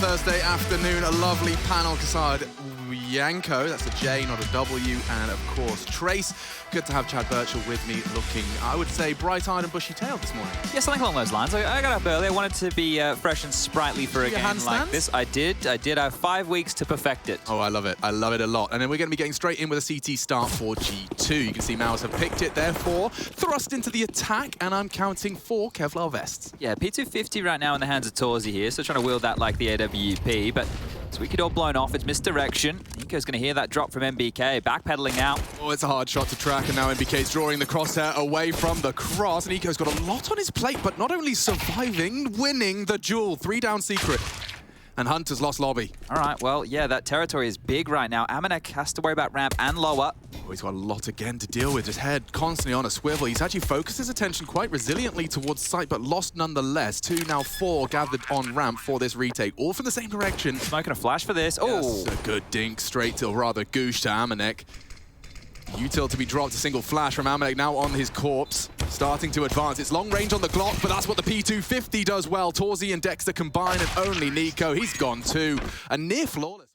Thursday afternoon. A lovely panel. Kasad Yanko, that's a J, not a W, and of course Trace. Good to have Chad Birchall with me, looking, I would say, bright-eyed and bushy-tailed this morning. Yeah, something along those lines. I got up early. I wanted to be fresh and sprightly for a game like this. I did. I have 5 weeks to perfect it. Oh, I love it. I love it a lot. And then we're going to be getting straight in with a CT start for G2. You can see MOUZ have picked it, therefore thrust into the attack, and I'm counting 4 Kevlar vests. Yeah, P250 right now in the hands of Torzi here, so trying to wield that like the AWP, but Squeaky Door blown off. It's misdirection. Nico's going to hear that drop from MBK, backpedaling out. Oh, it's a hard shot to track, and now MBK's drawing the crosshair away from the cross. Nico's got a lot on his plate, but not only surviving, winning the duel. 3 down secret. And Hunter's lost lobby. All right, well, yeah, that territory is big right now. Amanek has to worry about ramp and lower. Oh, he's got a lot again to deal with. His head constantly on a swivel. He's actually focused his attention quite resiliently towards site, but lost nonetheless. 2, now 4 gathered on ramp for this retake, all from the same direction. Smoking a flash for this. Oh, yes, a good dink straight to, rather goosh to Amanek. Util to be dropped, a single flash from Amanek now on his corpse. Starting to advance. It's long range on the Glock, but that's what the P250 does well. Torzi and Dexter combine, and only Nico. He's gone too. A near flawless.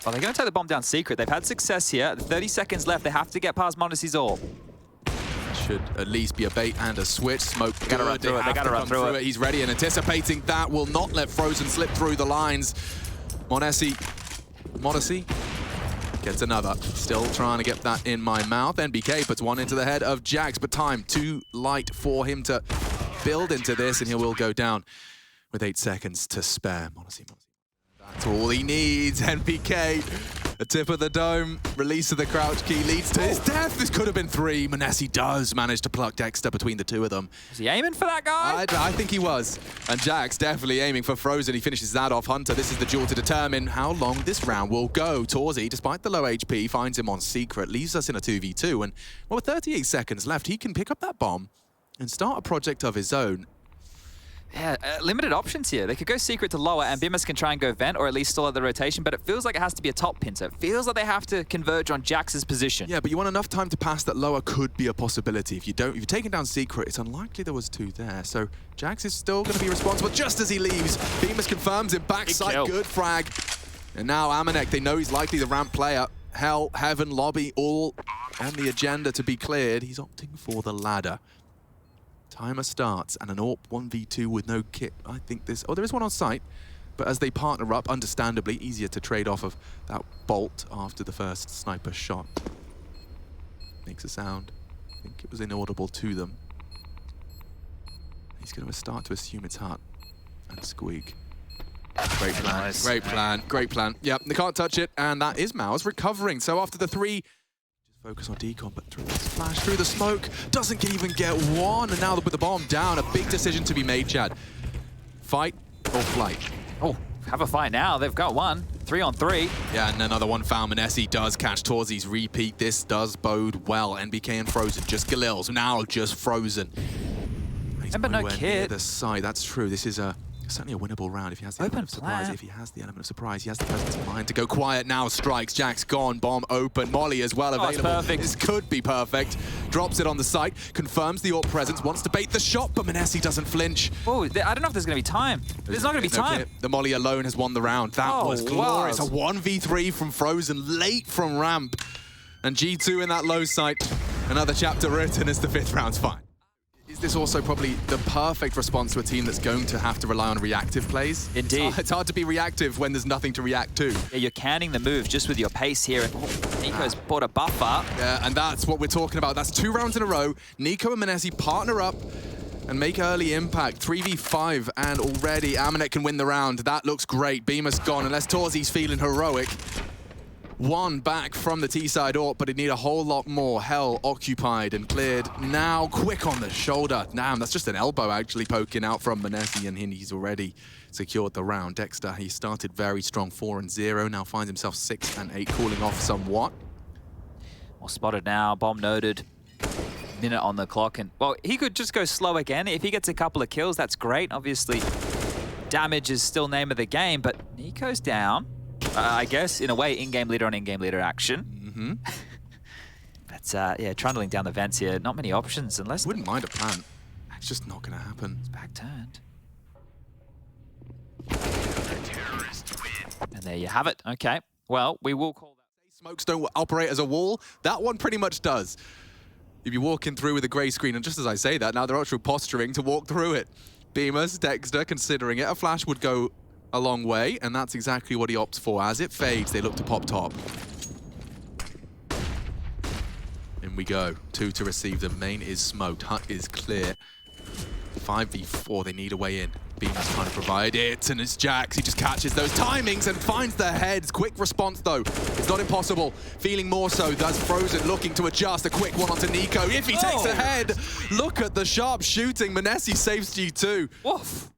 Well, they're going to take the bomb down secret. They've had success here. 30 seconds left. They have to get past Monacy's all. Should at least be a bait and a switch. Smoke. They gotta run through it. They gotta run through it. He's ready and anticipating that. Will not let Frozen slip through the lines. Monacy gets another. Still trying to get that in my mouth. NBK puts one into the head of Jax, but time too light for him to build into this, and he will go down with 8 seconds to spare. Monacy. That's all he needs. NBK, a tip of the dome, release of the crouch key leads to his death. This could have been 3. Monacy does manage to pluck Dexter between the 2 of them. Is he aiming for that guy? I think he was. And Jax definitely aiming for Frozen. He finishes that off. Hunter, this is the duel to determine how long this round will go. Torzi, despite the low HP, finds him on secret, leaves us in a 2v2. And well, with 38 seconds left, he can pick up that bomb and start a project of his own. Yeah, limited options here. They could go secret to lower, and Bimus can try and go vent, or at least stall out the rotation, but it feels like it has to be a top pin, so it feels like they have to converge on Jax's position. Yeah, but you want enough time to pass that lower could be a possibility. If you've taken down secret, it's unlikely there was 2 there, so Jax is still going to be responsible just as he leaves. Bimus confirms it, backside, good frag. And now Amanek, they know he's likely the ramp player. Hell, Heaven, Lobby, all on the agenda to be cleared. He's opting for the ladder. Timer starts, and an AWP 1v2 with no kit. I think this... Oh, there is one on site, but as they partner up, understandably, easier to trade off of that bolt after the first sniper shot. Makes a sound. I think it was inaudible to them. He's going to start to assume it's Hut and Squeak. Great plan, nice. Great plan, great plan. Yep, they can't touch it, and that is MOUZ recovering. So after the 3... Focus on decon, but through this flash, through the smoke, doesn't even get one, and now with the bomb down, a big decision to be made, Chad. Fight or flight? Oh, have a fight now. They've got one. 3 on 3. Yeah, and another one found. Manesi does catch Torzi's repeat. This does bode well. NBK and Frozen, just Galil's, now just Frozen. But no kit. The side, that's true. This is certainly a winnable round if he has the element of surprise. If he has the element of surprise, he has the presence of mind to go quiet now. Strikes, Jax gone, bomb open, Molly as well available. Perfect. This could be perfect. Drops it on the site, confirms the AWP presence, wants to bait the shot, but Manesi doesn't flinch. Oh, I don't know if there's going to be time. There's not going to be time. The Molly alone has won the round. That was glorious. A 1v3 from Frozen, late from ramp. And G2 in that low site. Another chapter written as the 5th round's fine. Is this also probably the perfect response to a team that's going to have to rely on reactive plays? Indeed. It's hard to be reactive when there's nothing to react to. Yeah, you're canning the moves just with your pace here. And Nico's bought a buffer. Yeah, and that's what we're talking about. That's 2 rounds in a row. Nico and Manesi partner up and make early impact. 3v5, and already Amanek can win the round. That looks great. Beamer's gone, unless Torzi's feeling heroic. 1 back from the T-side AWP, but he'd need a whole lot more. Hell occupied and cleared. Now quick on the shoulder. Damn, that's just an elbow actually poking out from Manesi, and he's already secured the round. Dexter, he started very strong, 4 and 0. Now finds himself 6 and 8, cooling off somewhat. Well spotted now, bomb noted. Minute on the clock, and well, he could just go slow again. If he gets a couple of kills, that's great. Obviously, damage is still name of the game, but Nico's down. I guess, in a way, in-game leader on in-game leader action. But, yeah, trundling down the vents here. Not many options, unless... Wouldn't mind a plant. It's just not going to happen. It's back turned. And there you have it. Okay. Well, we will call that. Smokes don't operate as a wall. That one pretty much does. If you're walking through with a grey screen, and just as I say that, now they're actually posturing to walk through it. Bemis, Dexter, considering it. A flash would go a long way, and that's exactly what he opts for. As it fades, they look to pop top. In we go. 2 to receive. The main is smoked. Hut is clear. 5v4, they need a way in. Bemis trying to provide it, and it's Jax. He just catches those timings and finds the heads. Quick response, though. It's not impossible. Feeling more so. That's Frozen looking to adjust. A quick one onto Nico. If he takes a head, look at the sharp shooting. Manesi saves G2. Woof.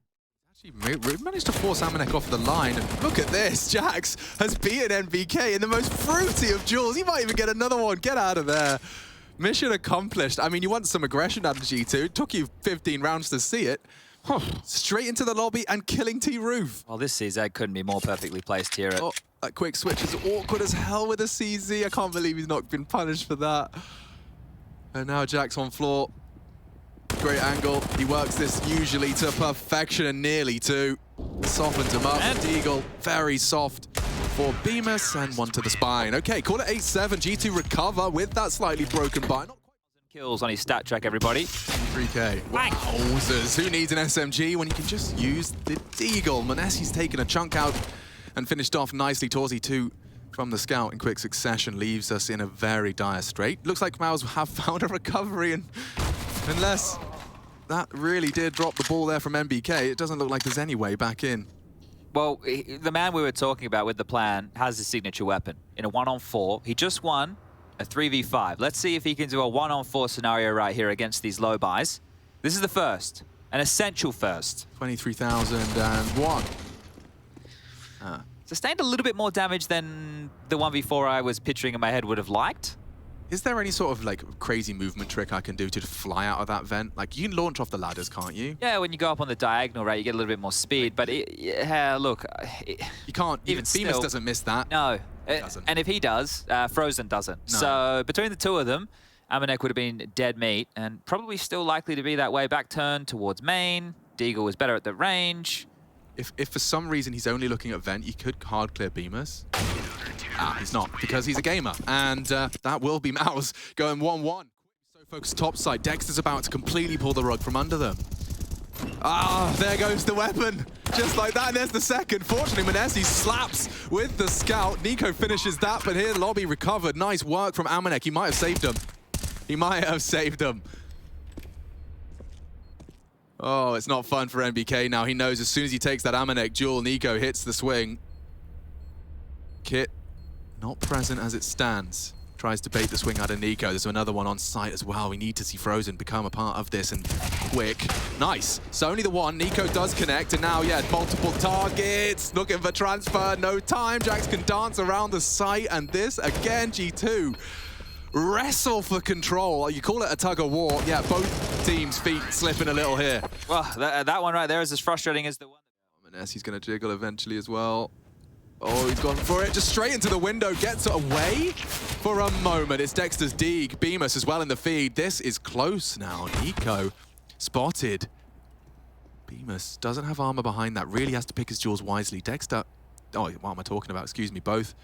Actually managed to force Amanek off the line. And look at this. Jax has beaten MBK in the most fruity of duels. He might even get another one. Get out of there. Mission accomplished. I mean, you want some aggression out of G2. It took you 15 rounds to see it. Straight into the lobby and killing T-Roof. Well, this CZ couldn't be more perfectly placed here. Oh, that quick switch is awkward as hell with a CZ. I can't believe he's not been punished for that. And now Jax on floor. Great angle. He works this usually to perfection and nearly to. Softens him up. And Deagle, very soft for Bemis and one to the spine. Okay, call it 8-7. G2 recover with that slightly broken bind. Kills on his stat track, everybody. 3K. Wowzers. Who needs an SMG when you can just use the Deagle? Manesi's taken a chunk out and finished off nicely. Torzi 2 from the scout in quick succession leaves us in a very dire strait. Looks like MOUZ have found a recovery, and unless that really did drop the ball there from MBK, it doesn't look like there's any way back in. Well, the man we were talking about with the plan has his signature weapon. In a 1-on-4, he just won a 3v5. Let's see if he can do a 1-on-4 scenario right here against these low buys. This is the first, an essential first. 23,001. Sustained a little bit more damage than the 1v4 I was picturing in my head would have liked. Is there any sort of like crazy movement trick I can do to fly out of that vent? Like, you can launch off the ladders, can't you? Yeah, when you go up on the diagonal, right, you get a little bit more speed, but look. You can't, even Bemis doesn't miss that. No, and if he does, Frozen doesn't. No. So between the two of them, Amanek would have been dead meat, and probably still likely to be that way. Back turn towards main. Deagle was better at the range. If for some reason he's only looking at vent, you could hard clear Bemis. He's not, because he's a gamer. And that will be MOUZ going 1-1. So focused top side. Dexter's about to completely pull the rug from under them. There goes the weapon. Just like that, and there's the second. Fortunately, Manesi slaps with the scout. Nico finishes that, but here lobby recovered. Nice work from Amanek. He might have saved him. He might have saved him. Oh, it's not fun for MBK now. He knows as soon as he takes that Amanek duel, Nico hits the swing. Kit not present as it stands. Tries to bait the swing out of Nico. There's another one on site as well. We need to see Frozen become a part of this, and quick. Nice. So only the one. Nico does connect, and now, yeah, multiple targets. Looking for transfer. No time. Jax can dance around the site, and this, again, G2. Wrestle for control. You call it a tug of war. Yeah, both teams' feet slipping a little here. Well, that one right there is as frustrating as the one. Manesi's going to jiggle eventually as well. Oh, he's gone for it. Just straight into the window. Gets it away for a moment. It's Dexter's Deeg. Bemis as well in the feed. This is close now. Nico spotted. Bemis doesn't have armor behind that. Really has to pick his jewels wisely. Dexter, oh, what am I talking about? Excuse me. Both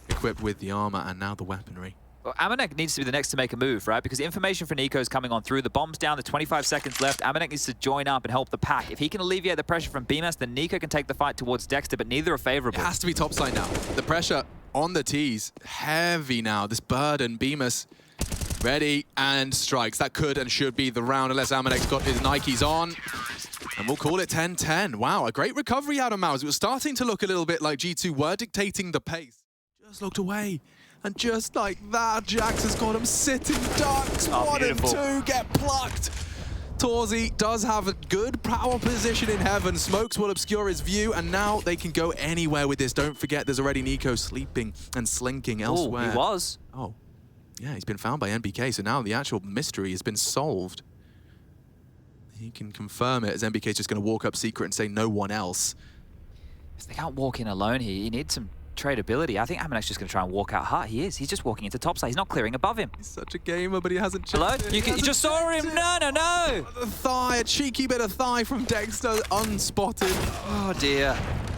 equipped with the armor and now the weaponry. Well, Amanek needs to be the next to make a move, right? Because the information for Nico is coming on through. The bomb's down to 25 seconds left. Amanek needs to join up and help the pack. If he can alleviate the pressure from Bemis, then Nico can take the fight towards Dexter, but neither are favorable. It has to be topside now. The pressure on the T's, heavy now. This burden, Bemis, ready and strikes. That could and should be the round unless Amanek's got his Nikes on. And we'll call it 10-10. Wow, a great recovery out of MOUZ. It was starting to look a little bit like G2 were dictating the pace. Just looked away. And just like that, Jax has got him sitting ducks. Oh, 1 beautiful. and 2 get plucked. Torzi does have a good power position in heaven. Smokes will obscure his view, and now they can go anywhere with this. Don't forget, there's already Nico sleeping and slinking elsewhere. Oh, he was. Oh, yeah, he's been found by MBK, so now the actual mystery has been solved. He can confirm it as MBK's just going to walk up secret and say no one else. They can't walk in alone here. You need some tradability. I think Amanek's just going to try and walk out hard. He is. He's just walking into topside. He's not clearing above him. He's such a gamer, but he hasn't checked. Hello? It. You just saw him. No. The thigh, a cheeky bit of thigh from Dexter, unspotted. Oh, dear.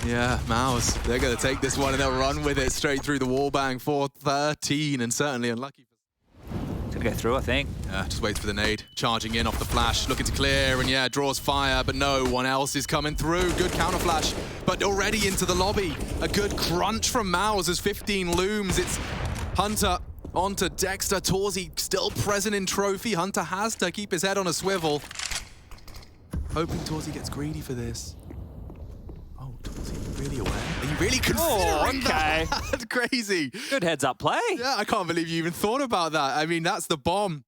Yeah, MOUZ. They're going to take this one and they'll run with it straight through the wallbang for 13, and certainly unlucky. It's going to go through, I think. Yeah, just waits for the nade. Charging in off the flash, looking to clear, and yeah, draws fire, but no one else is coming through. Good counter flash, but already into the lobby. A good crunch from MOUZ as 15 looms. It's Hunter onto Dexter. Torzy still present in trophy. Hunter has to keep his head on a swivel. Hoping Torzy gets greedy for this. Oh, Torzy, are you really aware? Are you really considering okay. that? Crazy. Good heads-up play. Yeah, I can't believe you even thought about that. I mean, that's the bomb.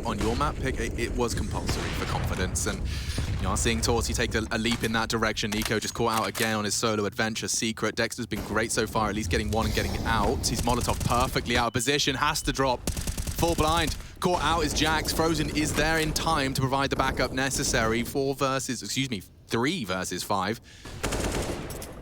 On your map pick, it was compulsory for confidence, and you are seeing Torzy take a leap in that direction. Nico just caught out again on his solo adventure. Secret. Dexter's been great so far, at least getting one and getting out. He's Molotov perfectly out of position, has to drop. Full blind. Caught out is Jax. Frozen is there in time to provide the backup necessary. 3 versus 5.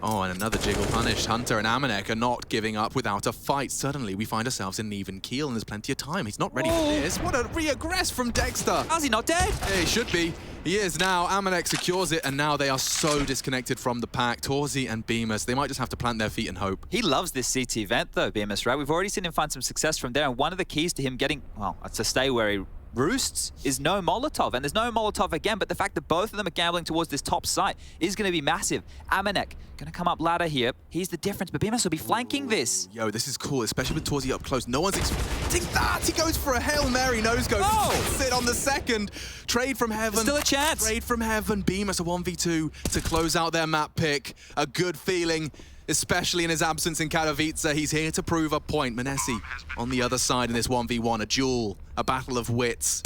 Oh, and another jiggle punished. Hunter and Amanek are not giving up without a fight. Suddenly, we find ourselves in an even keel, and there's plenty of time. He's not ready for this. What a re-aggress from Dexter. How's he not dead? Yeah, he should be. He is now. Amanek secures it, and now they are so disconnected from the pack. Torzy and Bemis, they might just have to plant their feet and hope. He loves this CT event, though, Bemis, right? We've already seen him find some success from there, and one of the keys to him getting, well, to stay where he roosts is no Molotov, and there's no Molotov again, but the fact that both of them are gambling towards this top site is going to be massive. Amanek going to come up ladder here. He's the difference, but Bemis will be flanking this. Yo, this is cool, especially with Torzy up close. No one's expecting that. He goes for a Hail Mary, nose goes. Sit on the second. Trade from heaven. There's still a chance. Trade from heaven. Bemis a 1v2 to close out their map pick. A good feeling, especially in his absence in Katowice. He's here to prove a point. Manesi on the other side in this 1v1. A duel, a battle of wits.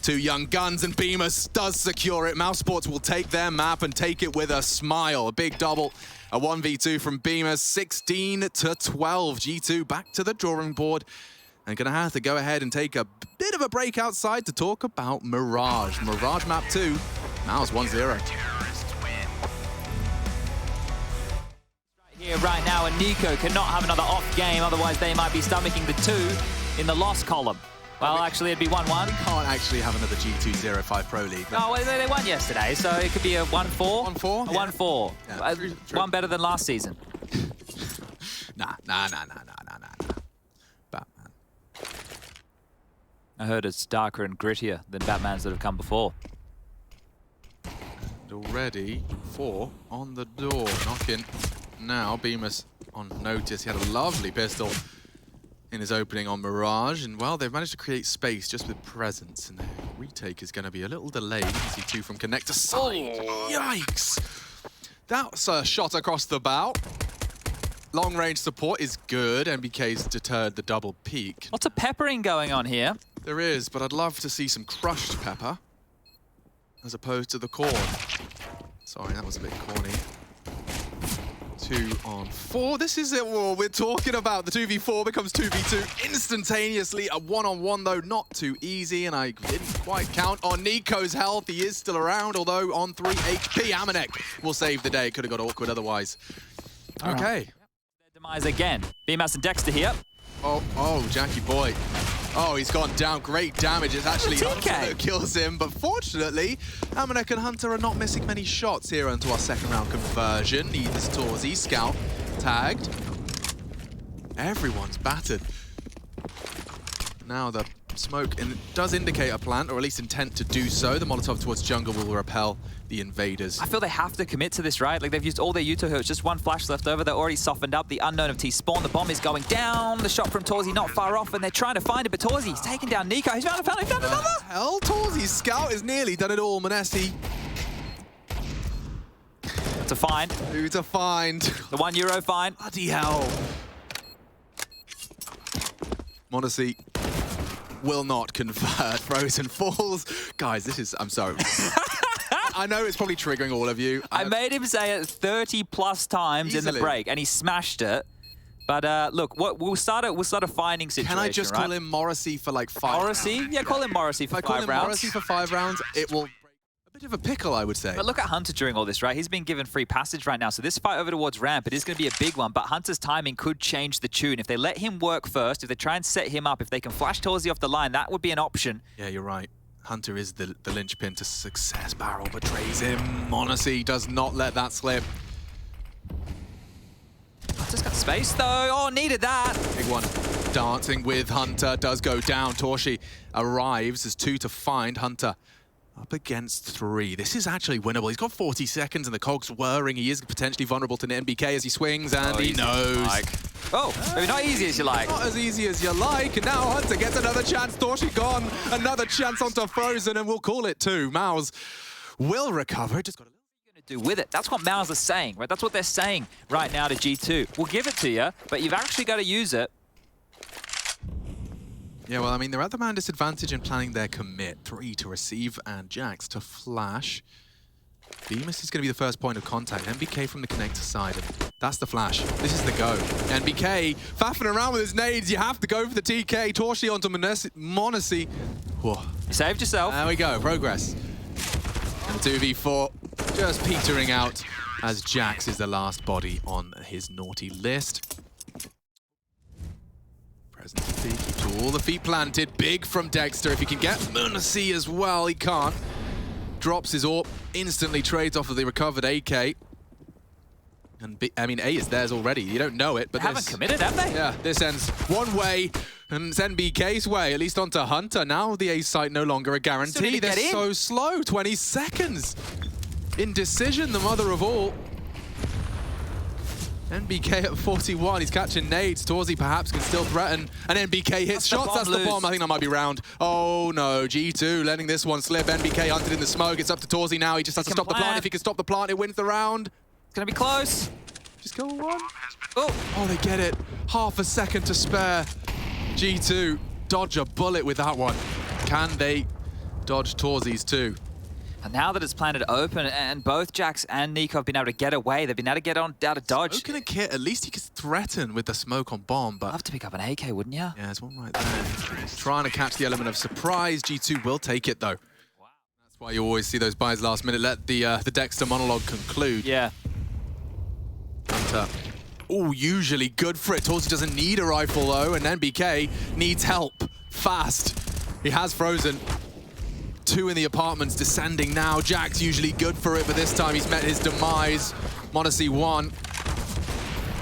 2 young guns, and Bemis does secure it. MOUZ Sports will take their map and take it with a smile. A big double, a 1v2 from Bemis, 16-12. G2 back to the drawing board, and gonna have to go ahead and take a bit of a break outside to talk about Mirage. Mirage map 2, MOUZ 1-0. Here right now, and Nico cannot have another off game, otherwise they might be stomaching the 2 in the loss column. Well, actually, it'd be 1-1. We can't actually have another G2 05 Pro League. Oh, well, they won yesterday, so it could be a 1-4. 1-4? A 1-4. Yeah, true. One better than last season. Nah. Batman. I heard it's darker and grittier than Batmans that have come before. And already 4 on the door, knocking. Now Bemis on notice. He had a lovely pistol in his opening on Mirage, and well, they've managed to create space just with presence, and the retake is going to be a little delayed. You can see 2 from connector side. Oh. Yikes! That's a shot across the bow. Long range support is good. MBK's deterred the double peak. Lots of peppering going on here. There is, but I'd love to see some crushed pepper as opposed to the corn. Sorry, that was a bit corny. 2 on 4. This is it what we're talking about. The 2v4 becomes 2v2 instantaneously. A 1-on-1 though, not too easy, and I didn't quite count on Nico's health. He is still around, although on 3 HP. Amanek will save the day. Could have got awkward otherwise. Okay. Their demise again. Bemis and Dexter here. Oh, Jackie boy. Oh, he's gone down. Great damage. It's actually Hunter that kills him, but fortunately, Amanek and Hunter are not missing many shots here onto our second round conversion. Neither is Torzy. Scout tagged. Everyone's battered. Now the smoke does indicate a plant, or at least intent to do so. The Molotov towards jungle will repel the invaders. I feel they have to commit to this, right? Like, they've used all their Yuto hooks, just 1 flash left over. They're already softened up. The unknown of T-Spawn. The bomb is going down. The shot from Torzy not far off, and they're trying to find it, but Torzy's taking down Nico. He's found another! Hell, Torzy's scout has nearly done it all. Manesi. That's a find. Who to find? The €1 find. Bloody hell. Monesi will not convert. Frozen falls. Guys, this is... I'm sorry. I know it's probably triggering all of you. I made him say it 30+ times in the break, and he smashed it. But look, we'll start a finding situation. Can I just call him Morrissey for like 5 Morrissey? rounds? Yeah, call him Morrissey for 5 rounds. If I call him Morrissey for 5 rounds, it will break a bit of a pickle, I would say. But look at Hunter during all this, right? He's been given free passage right now. So this fight over towards ramp, it is going to be a big one. But Hunter's timing could change the tune. If they let him work first, if they try and set him up, if they can flash Torzy off the line, that would be an option. Yeah, you're right. Hunter is the linchpin to success. Barrel betrays him. Monesi does not let that slip. Hunter's got space though. Oh, needed that. Big one. Dancing with Hunter does go down. Torshi arrives as 2 to find. Hunter up against 3. This is actually winnable. He's got 40 seconds and the cogs whirring. He is potentially vulnerable to NBK as he swings, and he knows. Maybe not easy as you like. Not as easy as you like. And now Hunter gets another chance. Torshi gone. Another chance onto Frozen, and we'll call it 2. MOUZ will recover. Just got a do with it. That's what MOUZ is saying, right? That's what they're saying right now to G2. We'll give it to you, but you've actually got to use it. Yeah, well, I mean, they're at the man disadvantage in planning their commit. 3 to receive and Jax to flash. BMUS is going to be the first point of contact. NBK from the connector side. And that's the flash. This is the go. NBK faffing around with his nades. You have to go for the TK. Torshi onto Monesi. Whoa. You saved yourself. There we go. Progress. And 2v4 just petering out as Jax is the last body on his naughty list. Present feet, keeps all the feet planted. Big from Dexter. If he can get Monesi as well, he can't. Drops his AWP, instantly trades off of the recovered AK. And I mean, A is theirs already. You don't know it, but they haven't committed, have they? Yeah, this ends one way, and it's NBK's way, at least onto Hunter. Now the A site no longer a guarantee. They're so slow, 20 seconds. Indecision, the mother of all. NBK at 41, he's catching nades. Torsi perhaps can still threaten, and NBK hits shots. That's the bomb. I think that might be round. Oh no, G2 letting this one slip. NBK hunted in the smoke. It's up to Torsi now. He just has to stop the plant. If he can stop the plant, it wins the round. It's gonna be close. Just go one. Oh, they get it. Half a second to spare. G2 dodge a bullet with that one. Can they dodge Torsi's too? And now that it's planted open, and both Jax and Nico have been able to get away, they've been able to get on out of dodge. Smoke and a kit, at least he can threaten with the smoke on bomb, but... I'd love to pick up an AK, wouldn't you? Yeah, there's one right there. Trying to catch the element of surprise. G2 will take it, though. Wow. That's why you always see those buys last minute. Let the Dexter monologue conclude. Yeah. Hunter. Oh, usually good for it. Torsi doesn't need a rifle, though, and NBK needs help. Fast. He has Frozen. 2 in the apartments, descending now. Jax usually good for it, but this time he's met his demise. Monesi 1.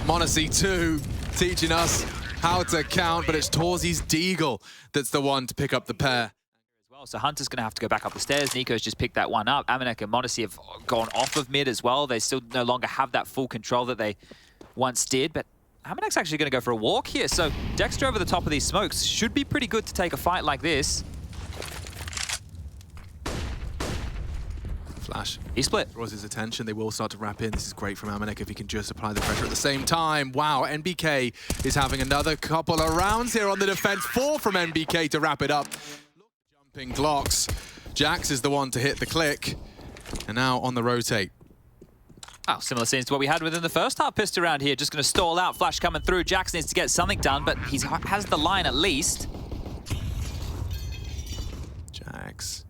Monesi 2. Teaching us how to count, but it's Torsi's Deagle that's the one to pick up the pair. Well, so Hunter's going to have to go back up the stairs. Nico's just picked that one up. Amanek and Monesi have gone off of mid as well. They still no longer have that full control that they once did, but Amanek's actually going to go for a walk here. So Dexter over the top of these smokes should be pretty good to take a fight like this. Flash. He split. Draws his attention. They will start to wrap in. This is great from Amanek if he can just apply the pressure at the same time. Wow, NBK is having another couple of rounds here on the defense. 4 from NBK to wrap it up. Jumping Glocks. Jax is the one to hit the click. And now on the rotate. Oh, similar scenes to what we had within the first half. Pissed around here, just going to stall out. Flash coming through. Jax needs to get something done, but he has the line at least. Jax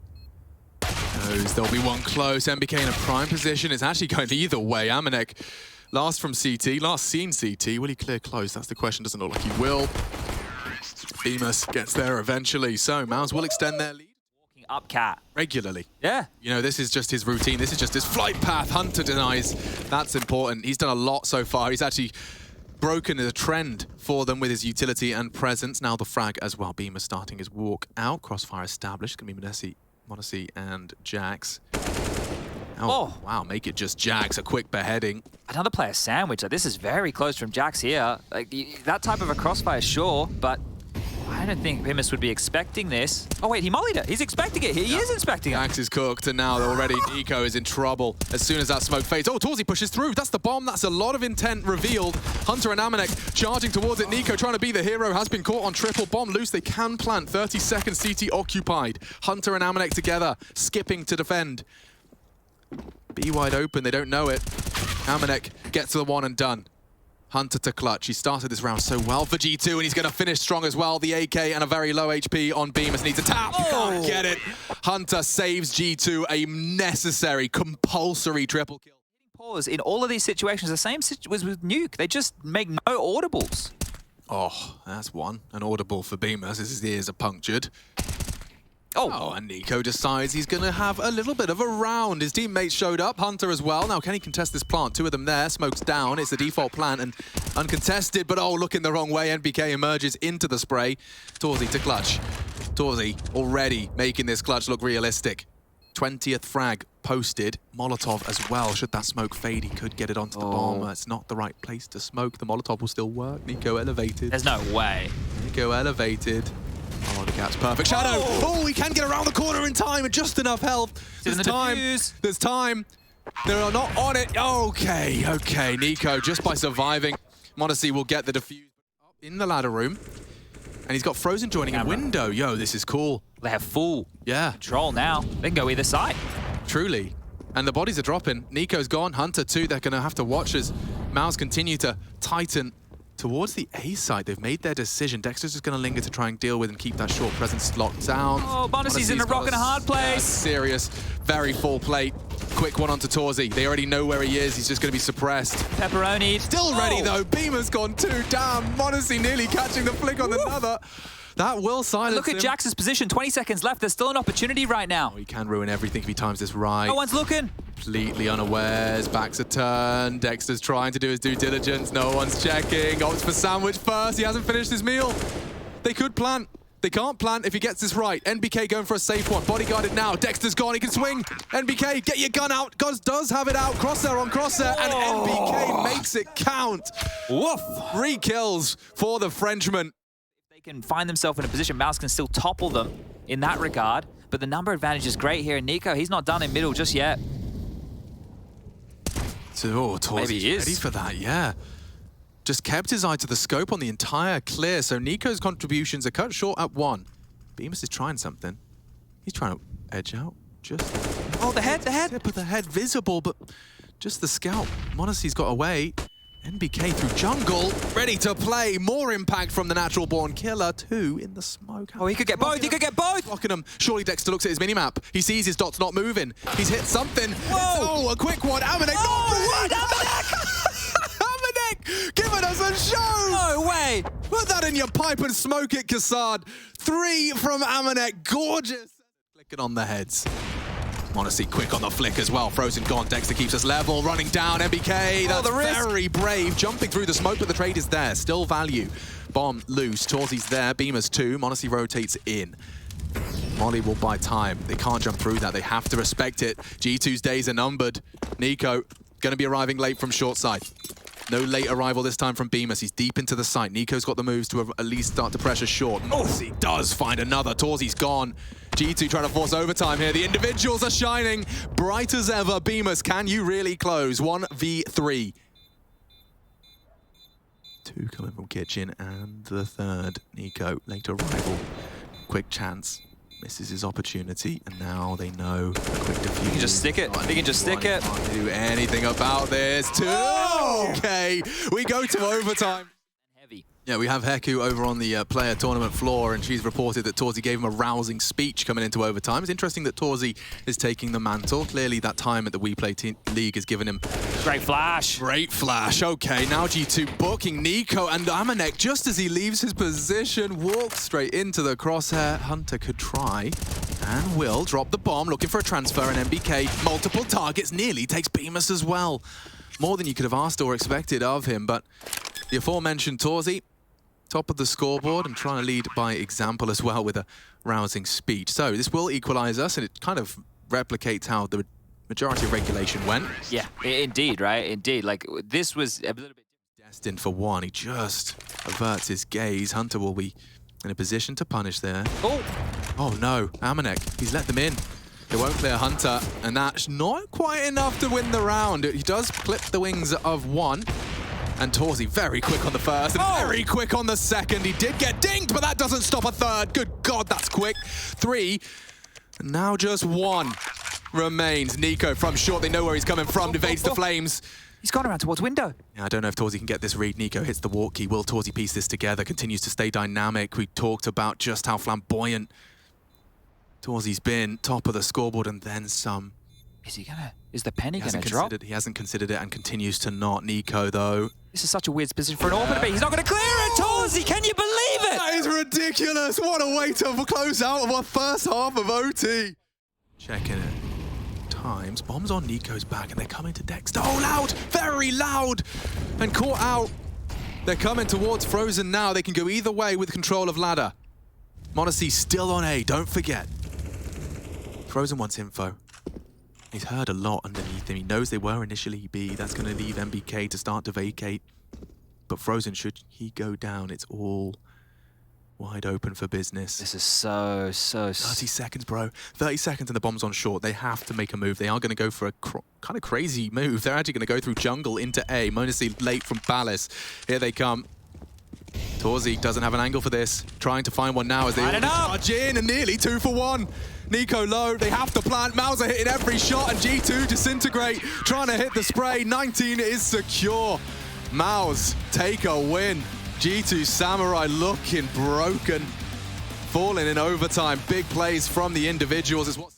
knows there'll be one close. NBK in a prime position. It's actually going either way. Amanek last from CT, last seen CT. Will he clear close? That's the question. Doesn't look like he will. BMUS gets there eventually. So MOUZ will extend their lead. Walking up cat. Regularly. Yeah. You know, this is just his routine. This is just his flight path. Hunter denies. That's important. He's done a lot so far. He's actually broken the trend for them with his utility and presence. Now the frag as well. BMUS starting his walk out. Crossfire established. It's going to be Monesi and Jax. Oh, wow, make it just Jax, a quick beheading. Another player sandwich. Like, this is very close from Jax here. Like, that type of a crossfire, sure, but I don't think BMUS would be expecting this. Oh, wait, he mollied it. He's expecting it. He is expecting it. Jax is cooked, and now already Nico is in trouble as soon as that smoke fades. Oh, Torsi pushes through. That's the bomb. That's a lot of intent revealed. Hunter and Amanek charging towards it. Nico trying to be the hero has been caught on triple. Bomb loose. They can plant. 30 seconds CT occupied. Hunter and Amanek together, skipping to defend. B wide open. They don't know it. Amanek gets to the one and done. Hunter to clutch. He started this round so well for G2, and he's going to finish strong as well. The AK and a very low HP on BMUS needs a tap. Can't get it. Hunter saves G2 a necessary, compulsory triple kill. Pause in all of these situations. The same was with Nuke. They just make no audibles. Oh, that's one. An audible for BMUS as his ears are punctured. Oh, and Nico decides he's going to have a little bit of a round. His teammates showed up, Hunter as well. Now, can he contest this plant? Two of them there, smoke's down. It's the default plant and uncontested, but oh, looking the wrong way. NBK emerges into the spray. Torzy to clutch. Torzy already making this clutch look realistic. 20th frag posted. Molotov as well. Should that smoke fade, he could get it onto the bomb. It's not the right place to smoke. The Molotov will still work. Nico elevated. There's no way. Nico elevated. Oh, the cat's perfect. Shadow! Oh, he can get around the corner in time and just enough health. There's time. There's time. They are not on it. Okay. Nico, just by surviving, Modesty will get the defuse in the ladder room. And he's got Frozen joining in window. Yo, this is cool. They have full control now. They can go either side. Truly. And the bodies are dropping. Nico's gone. Hunter too. They're going to have to watch as MOUZ continue to tighten towards the A side. They've made their decision. Dexter's just going to linger to try and deal with and keep that short presence locked down. Oh, Bonacy's in a rock and a hard place. Serious, very full plate. Quick one onto Torzy. They already know where he is. He's just going to be suppressed. Pepperoni. Still ready though. Beamer's gone too. Damn, Monacy nearly catching the flick on another. That will silence Look at him. Jax's position. 20 seconds left. There's still an opportunity right now. Oh, he can ruin everything if he times this right. No one's looking. Completely unawares. Back's a turn. Dexter's trying to do his due diligence. No one's checking. Opts for sandwich first. He hasn't finished his meal. They could plant. They can't plant if he gets this right. NBK going for a safe one. Bodyguarded now. Dexter's gone. He can swing. NBK, get your gun out. Does have it out. Crosshair on crosshair. And NBK makes it count. Woof. 3 kills for the Frenchman. They can find themselves in a position. MOUZ can still topple them in that regard. But the number advantage is great here. And Nico, he's not done in middle just yet. So, maybe he is ready for that, yeah. Just kept his eye to the scope on the entire clear, so Nico's contributions are cut short at 1. Bemis is trying something. He's trying to edge out. Just the head. Tip of the head visible, but just the scalp. Monacy's got away. NBK through jungle, ready to play. More impact from the natural born killer. 2 in the smoke. Oh, he could get both. He could get both. Blocking him. Surely Dexter looks at his minimap. He sees his dots not moving. He's hit something. Whoa! Oh, a quick one. Amanek. What? Amanek! Amanek giving us a show. No way. Put that in your pipe and smoke it, Kassad. 3 from Amanek. Gorgeous. Clicking on the heads. Monacy quick on the flick as well. Frozen gone. Dexter keeps us level. Running down. NBK. That's very brave. Jumping through the smoke, but the trade is there. Still value. Bomb loose. Torzy's there. Beamer's 2. Monacy rotates in. Molly will buy time. They can't jump through that. They have to respect it. G2's days are numbered. Nico going to be arriving late from short side. No late arrival this time from Bemis. He's deep into the site. Nico's got the moves to at least start to pressure short. Monacy does find another. Torzy's gone. G2 trying to force overtime here. The individuals are shining. Bright as ever. Bemis, can you really close? 1v3. 2 coming from kitchen and the third. Nico, late arrival. Quick chance. Misses his opportunity, and now they know a quick defuse. He can just stick it. He can just stick it. Can't do anything about this. 2. Okay, we go to overtime. Heavy. Yeah, we have Heku over on the player tournament floor, and she's reported that Torzy gave him a rousing speech coming into overtime. It's interesting that Torzy is taking the mantle. Clearly, that time at the We Play League has given him... Great flash. Great flash. Okay, now G2 booking Nico, and Amanek, just as he leaves his position, walks straight into the crosshair. Hunter could try, and will drop the bomb, looking for a transfer, and NBK, multiple targets, nearly takes Bemis as well. More than you could have asked or expected of him, but the aforementioned Torzy, top of the scoreboard and trying to lead by example as well with a rousing speech. So this will equalize us, and it kind of replicates how the majority of regulation went. Yeah, indeed, right? Indeed. Like, this was a little bit destined for 1. He just averts his gaze. Hunter will be in a position to punish there. Oh no, Amanek, he's let them in. It won't clear Hunter, and that's not quite enough to win the round. He does clip the wings of 1. And Torzy very quick on the first and very quick on the second. He did get dinged, but that doesn't stop a third. Good God, that's quick. 3, and now just 1 remains. Nico from short, they know where he's coming from, evades the flames. He's gone around towards window. Yeah, I don't know if Torzy can get this read. Nico hits the walk key. Will Torzy piece this together? Continues to stay dynamic. We talked about just how flamboyant Torzy's been. Top of the scoreboard and then some. Is the penny gonna drop? He hasn't considered it and continues to not. Nico, though, This is such a weird position for an AWP to be. He's not going to clear it, Torzy! Can you believe it? That is ridiculous! What a way to close out of our first half of OT. Checking it. Times. Bombs on Nico's back, and they're coming to Dexter. Oh, loud! Very loud! And caught out. They're coming towards Frozen now. They can go either way with control of ladder. m0NESY still on A, don't forget. Frozen wants info. He's heard a lot underneath him. He knows they were initially B. That's going to leave MBK to start to vacate. But Frozen, should he go down, it's all wide open for business. This is so... 30 seconds, bro. 30 seconds and the bomb's on short. They have to make a move. They are going to go for a kind of crazy move. They're actually going to go through jungle into A. m0NESY late from Palace. Here they come. Torzy doesn't have an angle for this. Trying to find one now as they all charge in, and nearly 2 for 1. Nico low, they have to plant. MOUZ are hitting every shot, and G2 disintegrate, trying to hit the spray. 19 is secure. MOUZ take a win. G2 Samurai looking broken. Falling in overtime. Big plays from the individuals is what